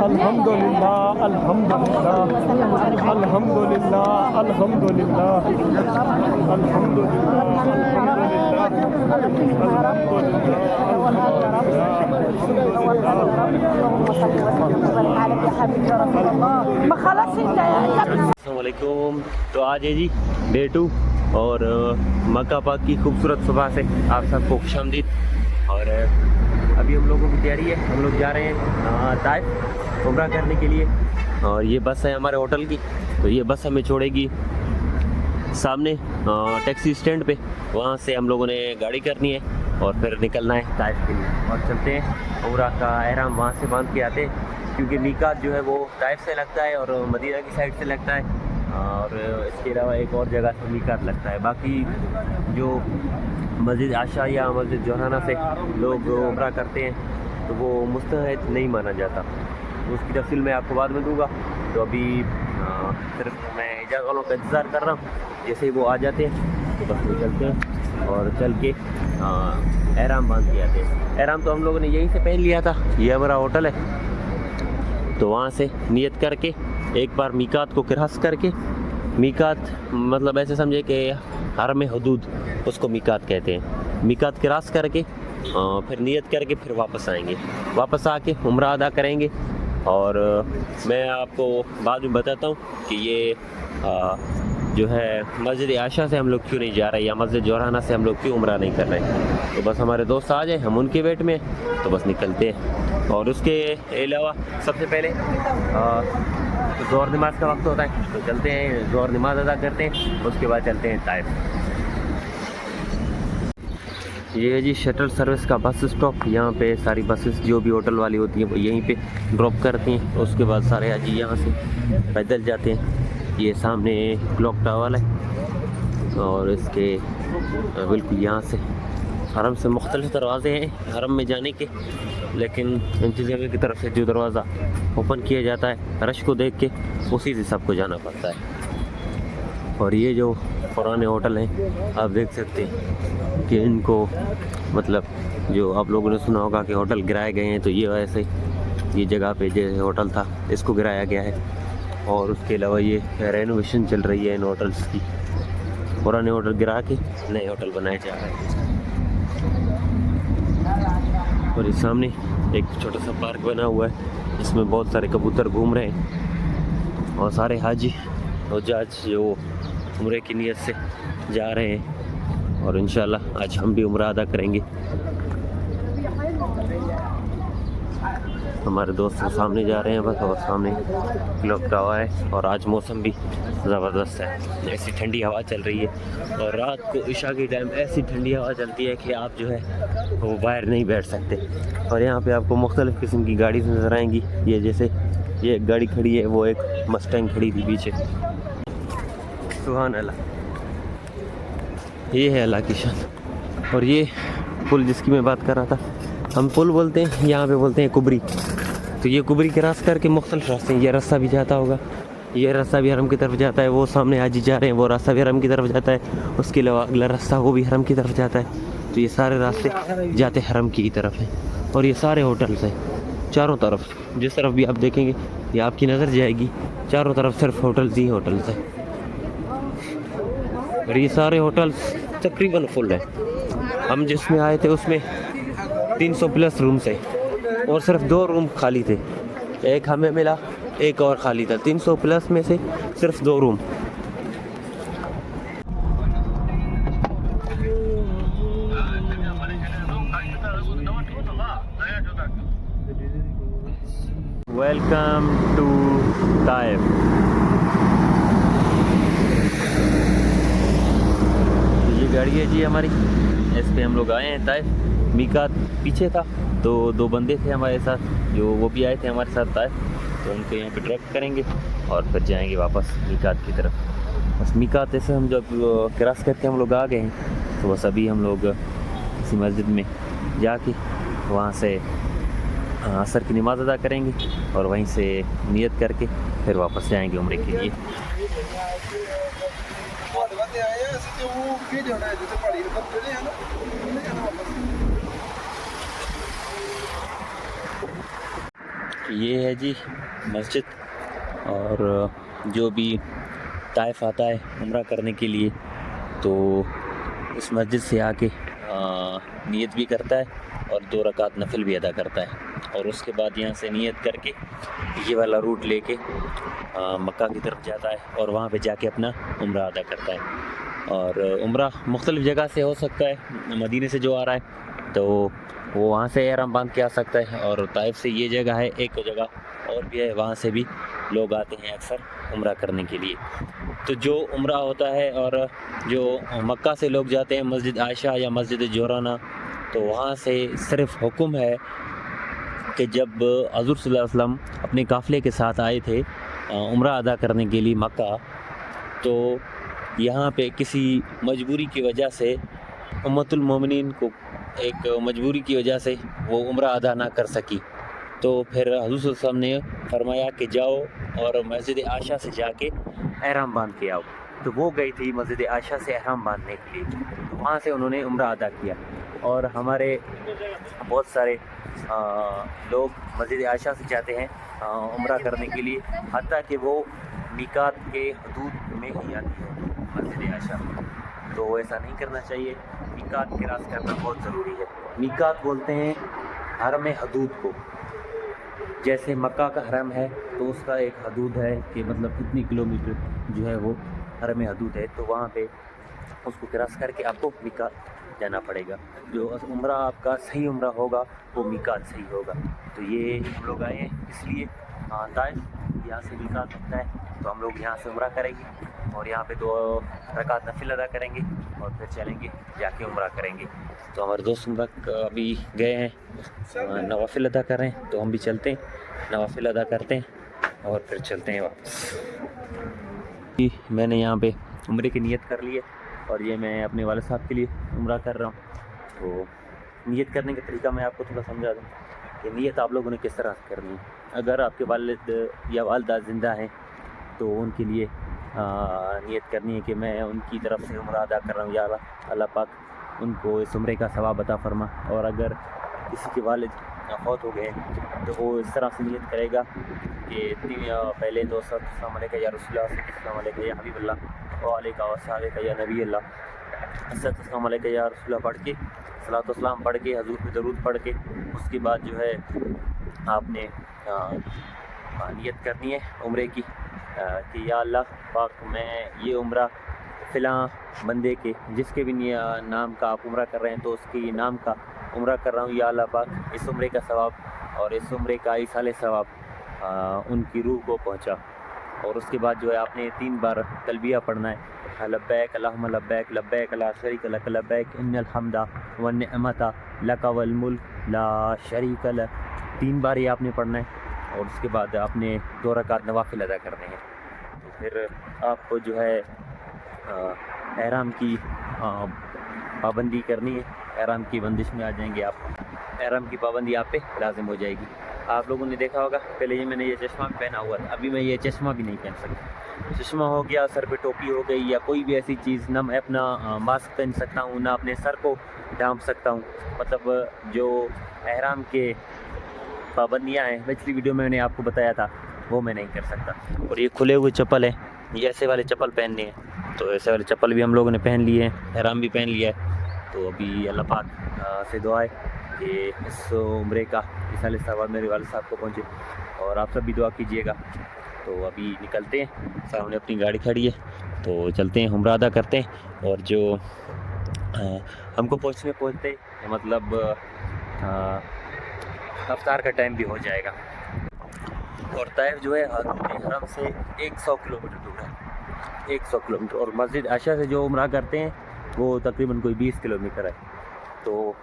अल्हम्दुलिल्लाह अल्हम्दुलिल्लाह अल्हम्दुलिल्लाह अल्हम्दुलिल्लाह अस्सलामुअलैकुम। तो आज है जी डे 2 और मक्का पाक की खूबसूरत सुबह से आप सबको खुशामदीद। और अभी हम लोगों की तैयारी है, हम लोग जा रहे हैं ताइफ उम्रा करने के लिए। और ये बस है हमारे होटल की, तो ये बस हमें छोड़ेगी सामने टैक्सी स्टैंड पे। वहाँ से हम लोगों ने गाड़ी करनी है और फिर निकलना है ताइफ के लिए। और चलते हैं उम्रा का एहराम वहाँ से बांध के आते हैं, क्योंकि मीकात जो है वो ताइफ से लगता है और मदीना की साइड से लगता है। और इसके अलावा एक और जगह से मीकात लगता है। बाकी जो मस्जिद आशा या मस्जिद जोहाना से लोग उम्रा करते हैं तो वो मुस्तहद नहीं माना जाता। उसकी तफसील मैं आपको बाद में दूंगा। तो अभी सिर्फ मैं इजाज़त वालों का इंतज़ार कर रहा हूँ, जैसे ही वो आ जाते हैं तो बस निकलते हैं और चल के एहराम बांध के आते हैं। एहराम तो हम लोगों ने यहीं से पहन लिया था, ये हमारा होटल है। तो वहाँ से नियत करके एक बार मीकात को क्रॉस करके, मीकात मतलब ऐसे समझे कि हरम हदूद, उसको मीकात कहते हैं। मीकात क्रॉस करके फिर नियत करके फिर वापस आएंगे, वापस आके उम्रा अदा करेंगे। और मैं आपको बाद में बताता हूँ कि ये जो है मस्जिद आशा से हम लोग क्यों नहीं जा रहे या मस्जिद जोहाना से हम लोग क्यों उम्रा नहीं कर रहे। तो बस हमारे दोस्त आ जाए, हम उनके वेट में, तो बस निकलते हैं। और उसके अलावा सबसे पहले ज़ोहर नमाज का वक्त होता है, तो चलते हैं ज़ोहर नमाज अदा करते हैं, उसके बाद चलते हैं ताइफ। ये है जी शटल सर्विस का बस स्टॉप। यहाँ पे सारी बसेस जो भी होटल वाली होती हैं वो यहीं पे ड्रॉप करती हैं। उसके बाद सारे हाजी यहाँ से पैदल जाते हैं। ये सामने क्लॉक टावर है और इसके बिल्कुल यहाँ से हरम से मुख्तलिफ दरवाजे हैं हरम में जाने के, लेकिन इंतज़ामिया की तरफ से जो दरवाज़ा ओपन किया जाता है रश को देख के उसी से सबको जाना पड़ता है। और ये जो पुराने होटल हैं आप देख सकते हैं कि इनको मतलब जो आप लोगों ने सुना होगा कि होटल गिराए गए हैं, तो ये वैसे ये जगह पे जो होटल था इसको गिराया गया है। और उसके अलावा ये रेनोवेशन चल रही है इन होटल्स की, पुराने होटल गिरा के नए होटल बनाए जा रहे हैं। और इस सामने एक छोटा सा पार्क बना हुआ है जिसमें बहुत सारे कबूतर घूम रहे हैं और सारे हाजी और जज जो उम्रे की नीयत से जा रहे हैं। और इंशाल्लाह आज हम भी उम्रा अदा करेंगे। हमारे दोस्त सामने जा रहे हैं बस, और सामने क्लॉक टावर है। और आज मौसम भी ज़बरदस्त है, ऐसी ठंडी हवा चल रही है। और रात को इशा के टाइम ऐसी ठंडी हवा चलती है कि आप जो है वो बाहर नहीं बैठ सकते। और यहाँ पे आपको मुख्तलिफ़ किस्म की गाड़ी नज़र आएंगी। ये जैसे ये एक गाड़ी खड़ी है, वो एक मस्टैंग खड़ी थी पीछे। सुभान अल्लाह, ये है अल्लाह की शान। और ये पुल जिसकी मैं बात कर रहा था, हम पुल बोलते हैं, यहाँ पे बोलते हैं कुबरी। तो ये कुबरी के रास्ते करके मुख्तलिफ रास्ते हैं। ये रास्ता भी जाता होगा, ये रास्ता भी हरम की तरफ जाता है। वो सामने हाजी जा रहे हैं, वो रास्ता भी हरम की तरफ जाता है। उसके अलावा अगला रास्ता वो भी हरम की तरफ जाता है। तो ये सारे रास्ते जाते हरम की तरफ हैं। और ये सारे होटल्स हैं चारों तरफ, जिस तरफ भी आप देखेंगे ये आपकी नज़र जाएगी, चारों तरफ सिर्फ होटल्स ही होटल्स हैं। और ये सारे होटल्स तकरीबन फुल है। हम जिसमें आए थे उसमें 300 प्लस रूम्स हैं और सिर्फ 2 रूम खाली थे। एक हमें मिला, एक और खाली था। 300 प्लस में से सिर्फ 2 रूम। Welcome to Taif. ये गाड़ी है जी हमारी, इस पे हम लोग आए हैं ताइफ। मीकात पीछे था, तो 2 बंदे थे हमारे साथ जो वो भी आए थे हमारे साथ ताइफ। तो उनको यहाँ पे ड्रॉप करेंगे और फिर जाएंगे वापस मीकात की तरफ। बस मीकात ऐसे हम जब क्रॉस करके हम लोग आ गए हैं, तो बस अभी हम लोग किसी मस्जिद में जाके वहाँ से असर की नमाज़ अदा करेंगे और वहीं से नियत करके फिर वापस जाएंगे उम्रे के लिए। ये है जी मस्जिद, और जो भी ताइफ आता है उम्रा करने के लिए तो इस मस्जिद से आके नियत भी करता है और 2 रकात नफिल भी अदा करता है, और उसके बाद यहाँ से नियत करके ये वाला रूट लेके मक्का की तरफ जाता है और वहाँ पे जाके अपना उम्रा अदा करता है। और उम्रा मुख्तलिफ़ जगह से हो सकता है, मदीने से जो आ रहा है तो वो वहाँ से एहराम बांध के आ सकता है, और ताइफ से ये जगह है, एक जगह और भी है, वहाँ से भी लोग आते हैं अक्सर उम्रा करने के लिए। तो जो उम्रा होता है और जो मक्का से लोग जाते हैं मस्जिद आयशा या मस्जिद जोराना, तो वहाँ से सिर्फ़ हुक्म है कि जब हज़ूर सल्लल्लाहु अलैहि वसल्लम अपने काफ़िले के साथ आए थे उम्रा अदा करने के लिए मक्का, तो यहाँ पे किसी मजबूरी की वजह से उम्मतुल मोमिनीन को एक मजबूरी की वजह से वो उम्रा अदा ना कर सकी, तो फिर हज़ूर सल्लल्लाहु अलैहि वसल्लम ने फरमाया कि जाओ और मस्जिद आयशा से जाके एहराम बांध के आओ। तो वो गई थी मस्जिद आयशा से एहराम बांधने के लिए, तो वहाँ से उन्होंने उम्रा अदा किया। और हमारे बहुत सारे लोग मस्जिद आयशा से जाते हैं उम्रा करने के लिए, हत्ता कि वो मीकात के हदूद में ही आती है मस्जिद आयशा, तो ऐसा नहीं करना चाहिए। मीकात क्रॉस करना बहुत ज़रूरी है। मीकात बोलते हैं हरम हदूद को, जैसे मक्का का हरम है तो उसका एक हदूद है कि मतलब कितनी किलोमीटर जो है वो हरम हदूद है, तो वहाँ पे उसको क्रॉस करके आपको मीकात जाना पड़ेगा। जो उम्रा आपका सही उम्रा होगा वो मीकात सही होगा। तो ये हम लोग आए हैं इसलिए ताइफ, यहाँ से मीकात होता है, तो हम लोग यहाँ से उम्रा करेंगे और यहाँ पे 2 रकात नफिल अदा करेंगे और फिर चलेंगे जाके उम्रा करेंगे। तो हमारे दोस्त उम्रा अभी गए हैं, नवाफिल अदा कर रहे हैं, तो हम भी चलते हैं, नवाफिल अदा करते हैं और फिर चलते हैं वापस। मैंने यहाँ पे उम्रे की नियत कर ली है और ये मैं अपने वाले साहब के लिए उम्रा कर रहा हूँ। तो नियत करने का तरीका मैं आपको थोड़ा समझा दूँ कि नियत आप लोगों ने किस तरह से करनी है। अगर आपके वालिद या वालदा ज़िंदा हैं तो उनके लिए नियत करनी है कि मैं उनकी तरफ से उम्रा अदा कर रहा हूँ, या अल्लाह पाक उनको इस उम्रे का सवाब अता फरमा। और अगर किसी के वालिद फौत हो गए तो वो इस तरह से नियत करेगा कि पहले तो अस्सलाम वालेकुम या रसूलुल्लाह, अस्सलाम वालेकुम या हबीबल्लाह, वालेका वस्सलाम या नबी अल्लाह, अस्सलाम वालेकुम या रसूलुल्लाह पढ़ के सलातो सलाम पढ़ के हजूर पे दरूद पढ़ के उसके बाद जो है आपने नियत करनी है उम्रे की कि या अल्लाह पाक मैं ये उम्रा फ़िलाँ बंदे के जिसके भी नाम का आप उम्रा कर रहे हैं तो उसके नाम का उम्रा कर रहा हूँ, या अल्लाह पाक इस उम्रे का सवाब और इस उम्रे का ईसाले सवाब उनकी रूह को पहुँचा। और उसके बाद जो है आपने 3 बार तलबिया पढ़ना है, लब्बैक अल्लाहुम्मा लब्बैक लब्बैक ला शरीका लक लब्बैक इन्नल हम्दा वन निअमता लक वल मुल्क ला शरीका लक, 3 बार ये आपने पढ़ना है। और उसके बाद आपने 2 रकात नवाफिल अदा करने हैं। तो फिर आपको जो है एहराम की पाबंदी करनी है, एहराम की बंदिश में आ जाएंगे आप, एहराम की पाबंदी आप पे लाजिम हो जाएगी। आप लोगों ने देखा होगा पहले ये मैंने ये चश्मा पहना हुआ था, अभी मैं ये चश्मा भी नहीं पहन सकता। चश्मा हो गया, सर पे टोपी हो गई या कोई भी ऐसी चीज़, ना मैं अपना मास्क पहन सकता हूँ ना अपने सर को ढांप सकता हूँ। मतलब जो एहराम के पाबंदियाँ हैं पिछली वीडियो में मैंने आपको बताया था वो मैं नहीं कर सकता। और ये खुले हुए चप्पल है, ये ऐसे वाले चप्पल पहनने हैं, तो ऐसे वाले चप्पल भी हम लोगों ने पहन लिए हैं, एहराम भी पहन लिया है। तो अभी अल्लाह पाक से दुआ है कि इस उम्रे का इसाले सवाब मेरे वाले साहब को पहुँचे और आप सब भी दुआ कीजिएगा। तो अभी निकलते हैं, सामने अपनी गाड़ी खड़ी है तो चलते हैं, उम्रा अदा करते हैं। और जो हमको पहुँचते मतलब अफ्तार का टाइम भी हो जाएगा। और ताइफ जो है हरम से 100 किलोमीटर दूर है, 100 किलोमीटर। और मस्जिद आयशा से जो उम्रा करते हैं वो तकरीबन कोई 20 किलोमीटर है, तो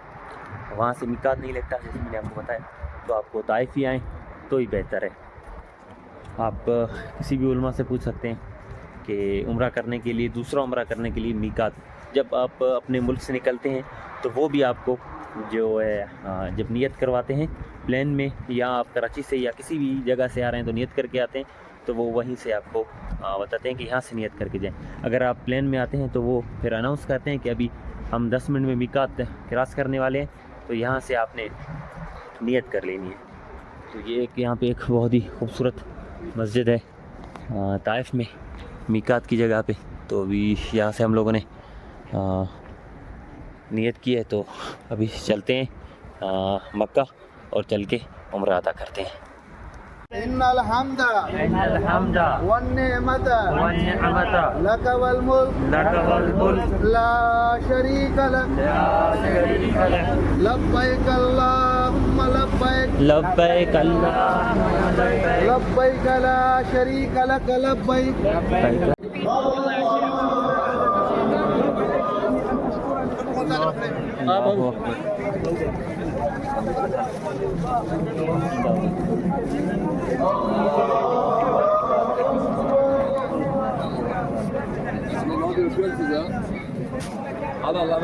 वहाँ से मिकात नहीं लगता जैसे मैंने आपको बताया। तो आपको ताइफ ही आएँ तो ही बेहतर है। आप किसी भी उलमा से पूछ सकते हैं कि उम्रा करने के लिए, दूसरा उम्रा करने के लिए मिकात, जब आप अपने मुल्क से निकलते हैं तो वो भी आपको जो है जब नियत करवाते हैं प्लेन में, या आप कराची से या किसी भी जगह से आ रहे हैं तो नियत करके आते हैं, तो वो वहीं से आपको बताते हैं कि यहाँ से नियत करके जाएं। अगर आप प्लेन में आते हैं तो वो फिर अनाउंस करते हैं कि अभी हम 10 मिनट में मिकात क्रॉस करने वाले हैं, तो यहाँ से आपने नियत कर लेनी है। तो ये एक यहाँ पे एक बहुत ही खूबसूरत मस्जिद है ताइफ में, मीकात की जगह पे। तो अभी यहाँ से हम लोगों ने नियत की है, तो अभी चलते हैं मक्का और चल के उम्रा अदा करते हैं। इन्नल हम्दा वन्निअमता लक वल मुल्क ला शरीका लक लब्बैक अल्लाहुम्मा लब्बैक लब्बैक ला शरीका लक लब्बैक।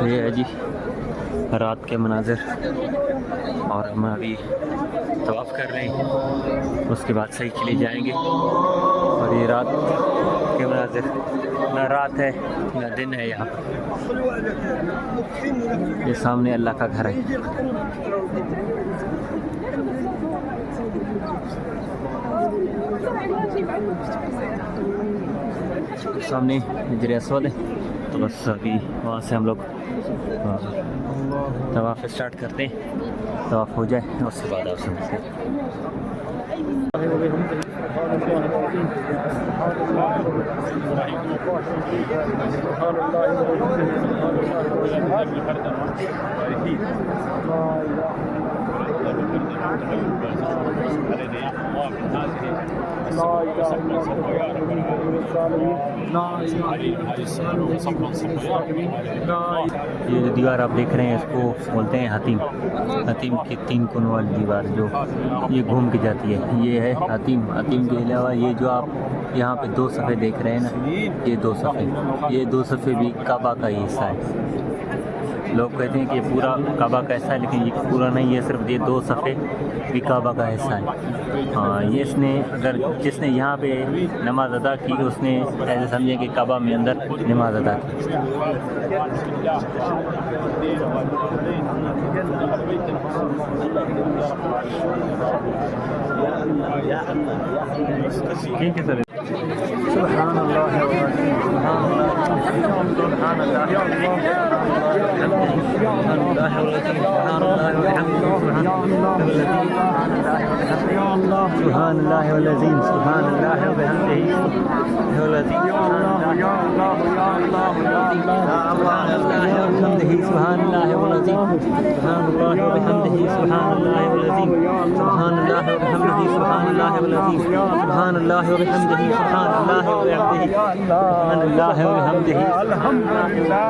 ये है जी रात के मनाजिर, और हम अभी तवाफ़ कर रहे हैं, उसके बाद सही के लिए जाएंगे। और ये रात के मनाजिर, ना रात है ना दिन है यहाँ पर। ये सामने अल्लाह का घर है। सामने हिजर अस्वद है, तो बस अभी वहाँ से हम लोग तवाफ़ स्टार्ट करते हैं। तवाफ़ हो जाए उसके बाद आपसे मिलते हैं। ये जो दीवार आप देख रहे हैं इसको बोलते हैं हतीम। हतीम की 3 कोनों वाली दीवार जो ये घूम के जाती है, ये है हतीम। हतीम के अलावा ये जो आप यहाँ पे 2 सफ़े देख रहे हैं ना, ये 2 सफ़े, ये 2 सफ़े भी काबा का ही हिस्सा है। लोग कहते हैं कि ये पूरा काबा का हिस्सा है, लेकिन ये पूरा नहीं है, सिर्फ ये 2 सफ़े भी काबा का हिस्सा है। हाँ, ये इसने अगर जिसने यहाँ पे नमाज अदा की, उसने ऐसे समझे कि काबा में अंदर नमाज अदा की। ठीक है सर। सुभान अल्लाह सुभान अल्लाह वल्लज़ीन सुभान अल्लाह वबिहम्दिही सुभान अल्लाह वल्लज़ीन सुभान अल्लाह वबिहम्दिही सुभान अल्लाह वल्लज़ीन सुभान अल्लाह वबिहम्दिही सुभान अल्लाह वल्लज़ीन सुभान अल्लाह वबिहम्दिही सुभान अल्लाह वबिहम्दिही सुभान अल्लाह वबिहम्दिही। अल्हम्दुलिल्लाह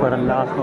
पर अल्लाह को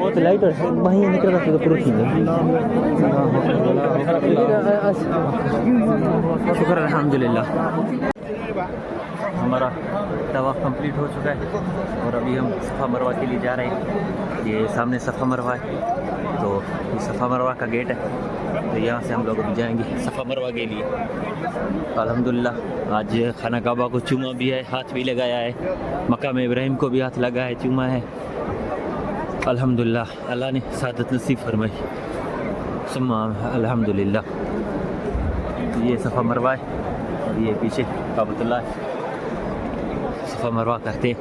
वो तो लाइट और वहीं निकल रहा था पूरा ठीक है शुक्र अल्हम्दुलिल्लाह हमारा तवाफ कंप्लीट हो चुका है और अभी हम सफ़ा मरवा के लिए जा रहे हैं। ये सामने सफ़ा मरवा है, तो ये सफ़ा मरवा का गेट है, तो यहाँ से हम लोग अभी जाएंगे सफ़ा मरवा के लिए। अल्हम्दुलिल्लाह आज खाना काबा को चूमा भी है, हाथ भी लगाया है, मकाम इब्राहिम को भी हाथ लगा है, चूमा है। अल्हम्दुलिल्लाह अल्लाह ने सादत नसीब फरमाई, सुम्मा अल्हम्दुलिल्लाह। ये सफ़ा मरवा है और ये पीछे काबतुल्लाह है, सफ़ा मरवा करते हैं।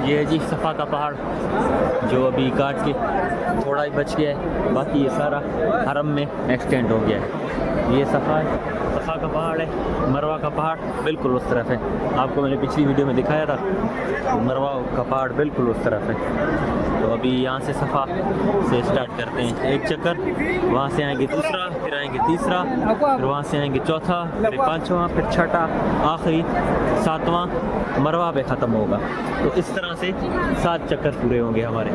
ये है जी सफ़ा का पहाड़ जो अभी काट के थोड़ा ही बच गया है, बाकी ये सारा हरम में एक्सटेंड हो गया है। ये सफ़ा है, सफ़ा का पहाड़ है, मरवा का पहाड़ बिल्कुल उस तरफ है। आपको मैंने पिछली वीडियो में दिखाया था, तो मरवा का पहाड़ बिल्कुल उस तरफ है। तो अभी यहाँ से सफ़ा से स्टार्ट करते हैं एक चक्कर, वहाँ से आएंगे दूसरा, फिर आएंगे तीसरा, फिर वहाँ से आएंगे चौथा, फिर पाँचवा, फिर छठा, आखिरी सातवां मरवा पे ख़त्म होगा। तो इस तरह से 7 चक्कर पूरे होंगे हमारे।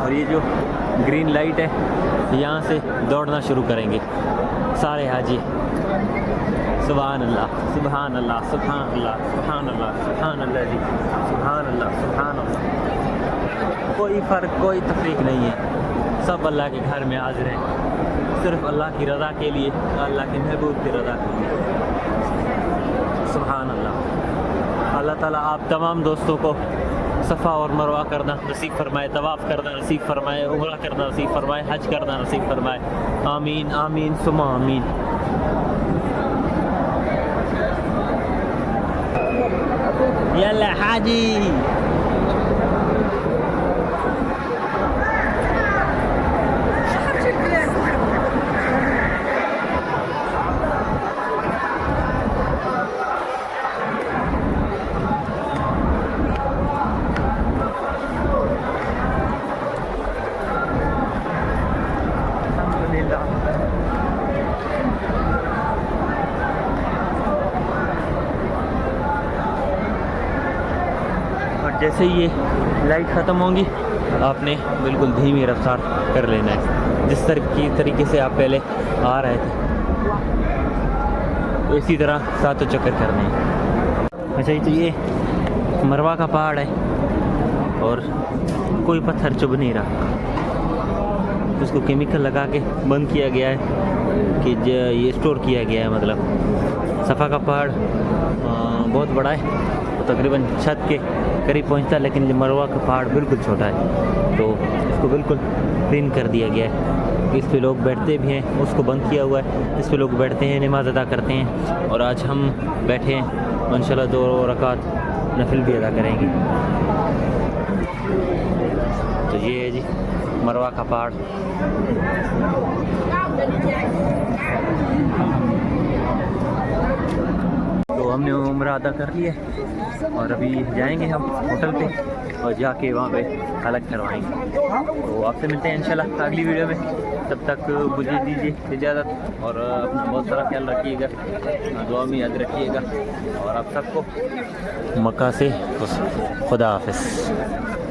और ये जो ग्रीन लाइट है, यहाँ से दौड़ना शुरू करेंगे सारे हाजी। सुभान अल्लाह सुभान अल्लाह सुभान अल्लाह सुभान अल्लाह सुभान अल्लाह जी सुभान अल्लाह सुभान अल्लाह। कोई फ़र्क कोई तफरीक नहीं है, सब अल्लाह के घर में हाजिर हैं, सिर्फ अल्लाह की रज़ा के लिए, अल्लाह के महबूब की रज़ा के लिए। सुभान अल्लाह। अल्लाह ताला आप तमाम दोस्तों को सफ़ा और मरवा करना नसीब फरमाए, तवाफ़ करना नसीब फरमाए, उम्रा करना नसीब फरमाए, हज करना नसीब फरमाए। आमीन आमीन सुमा आमीन। यल्ला हाजी जैसे ही ये लाइट ख़त्म होंगी आपने बिल्कुल धीमी रफ्तार कर लेना है, जिस तरीके से आप पहले आ रहे थे, तो इसी तरह 7 चक्कर करने हैं। अच्छा तो ये मरवा का पहाड़ है और कोई पत्थर चुभ नहीं रहा, उसको केमिकल लगा के बंद किया गया है कि ये स्टोर किया गया है। मतलब सफ़ा का पहाड़ बहुत बड़ा है, तो तकरीबन छत के करीब पहुंचता है, लेकिन जो मरवा का पहाड़ बिल्कुल छोटा है, तो इसको बिल्कुल क्लीन कर दिया गया है। इस पे लोग बैठते भी हैं, उसको बंद किया हुआ है, इस पे लोग बैठते हैं, नमाज़ अदा करते हैं। और आज हम बैठे हैं, इंशाल्लाह 2 रकात नफिल भी अदा करेंगे। तो ये है जी मरवा का पहाड़। तो हमने उम्रा अदा कर लिया और अभी जाएंगे हम होटल पे और जाके वहाँ पे अलग करवाएंगे। तो आपसे मिलते हैं इंशाल्लाह अगली वीडियो में, तब तक मुझे दीजिए इजाज़त और अपना बहुत सारा ख्याल रखिएगा, दुआ में याद रखिएगा और आप सबको मक्का से खुदा हाफ़िज़।